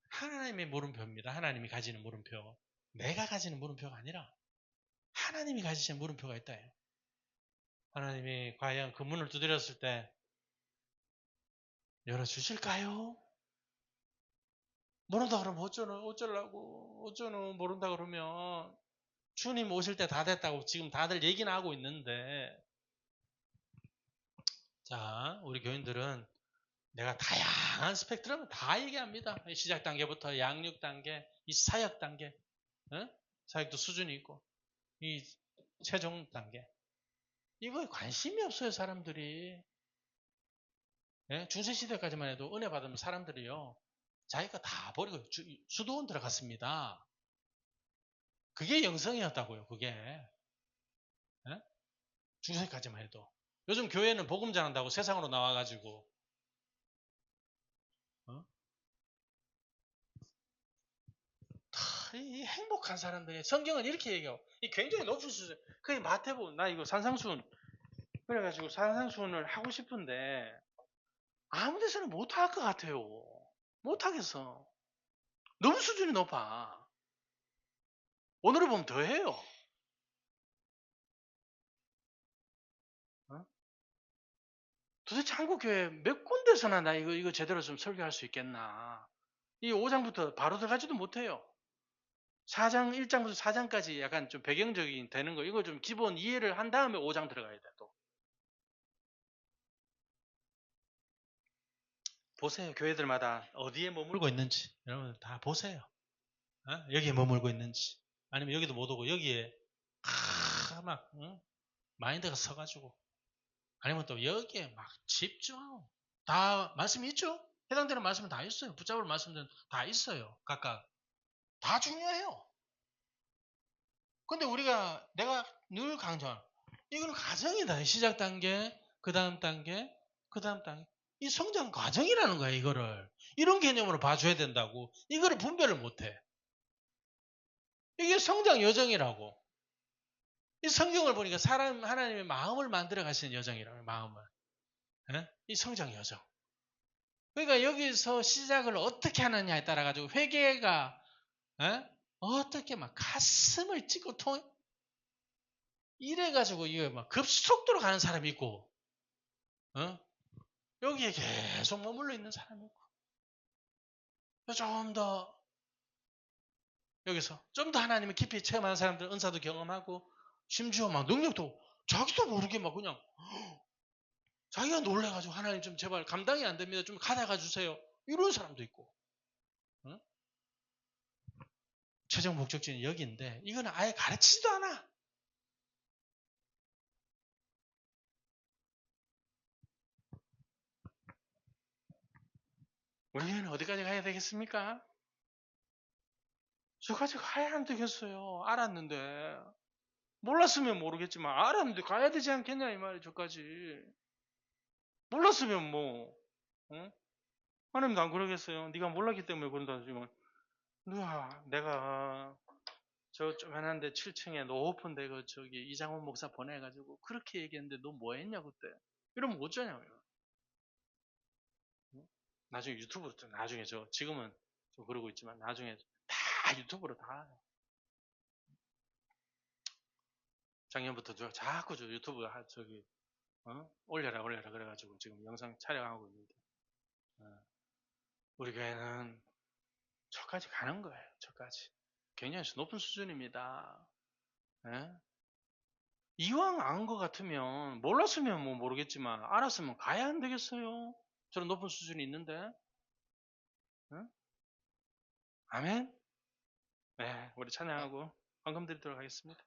하나님의 물음표입니다. 하나님이 가지는 물음표. 내가 가지는 물음표가 아니라 하나님이 가지신 물음표가 있다. 하나님이 과연 그 문을 두드렸을 때 열어주실까요? 모른다 그러면 어쩌려고 모른다 그러면 주님 오실 때 다 됐다고 지금 다들 얘기는 하고 있는데 자 우리 교인들은 내가 다양한 스펙트럼을 다 얘기합니다. 시작 단계부터 양육 단계, 이 사역 단계, 사역도 수준이 있고 이 최종 단계 이거에 관심이 없어요 사람들이. 중세시대까지만 해도 은혜 받으면 사람들이요 자기가 다 버리고 수도원 들어갔습니다. 그게 영성이었다고요. 그게 중세까지만 해도 요즘 교회는 복음 전한다고 세상으로 나와가지고 이 행복한 사람들이 성경은 이렇게 얘기하고 이 굉장히 높은 수준. 그게 마태복음 나 이거 산상수훈 그래가지고 산상수훈을 하고 싶은데 아무 데서는 못할 것 같아요. 못하겠어. 너무 수준이 높아. 오늘을 보면 더 해요. 도대체 한국교회 몇 군데서나 나 이거 제대로 좀 설교할 수 있겠나. 이 5장부터 바로 들어가지도 못해요. 4장 1장부터 4장까지 약간 좀 배경적인 되는 거 이거 좀 기본 이해를 한 다음에 5장 들어가야 돼 또. 보세요. 교회들마다 어디에 머물고 있는지 여러분 다 보세요. 여기에 머물고 있는지 아니면 여기도 못 오고 여기에 막 마인드가 서가지고 아니면 또 여기에 막 집중하고 다 말씀이 있죠? 해당되는 말씀은 다 있어요. 붙잡을 말씀들은 다 있어요. 각각 다 중요해요. 근데 내가 늘 강조하는 이건 과정이다. 시작 단계, 그 다음 단계, 그 다음 단계. 이 성장 과정이라는 거야, 이거를. 이런 개념으로 봐줘야 된다고. 이거를 분별을 못 해. 이게 성장 여정이라고. 이 성경을 보니까 하나님의 마음을 만들어 가시는 여정이라고, 마음을. 예? 이 성장 여정. 그러니까 여기서 시작을 어떻게 하느냐에 따라 가지고 회개가 예? 어떻게 막 가슴을 찢고 이래 가지고 이거 막 급속도로 가는 사람이 있고, 어? 여기에 계속 머물러 있는 사람이 있고, 좀 더 여기서 좀 더 하나님을 깊이 체험하는 사람들 은사도 경험하고 심지어 막 능력도 자기도 모르게 막 그냥 자기가 놀래가지고 하나님 좀 제발 감당이 안 됩니다. 좀 가다가 주세요. 이런 사람도 있고. 응? 최종 목적지는 여기인데 이거는 아예 가르치지도 않아. 우리는 어디까지 가야 되겠습니까? 저까지 가야 안 되겠어요. 알았는데. 몰랐으면 모르겠지만 알았는데 가야 되지 않겠냐 이 말이에요. 저까지. 몰랐으면 뭐 응? 하나님도 안 그러겠어요. 네가 몰랐기 때문에 그런다 지금. 누가 내가 저 조그만한데 7층에 높은데 그 저기 이장훈 목사 보내가지고 그렇게 얘기했는데 너 뭐 했냐 그때. 이러면 어쩌냐고요. 응? 나중에 유튜브로 나중에 지금은 좀 그러고 있지만 나중에 다 유튜브로 다 작년부터 자꾸 저 유튜브 올려라 그래가지고 지금 영상 촬영하고 있는데 우리 교회는 저까지 가는 거예요. 저까지 굉장히 높은 수준입니다. 예? 이왕 안 것 같으면 몰랐으면 뭐 모르겠지만 알았으면 가야 안 되겠어요. 저런 높은 수준이 있는데. 예? 아멘. 네, 우리 찬양하고 헌금 드리도록 하겠습니다.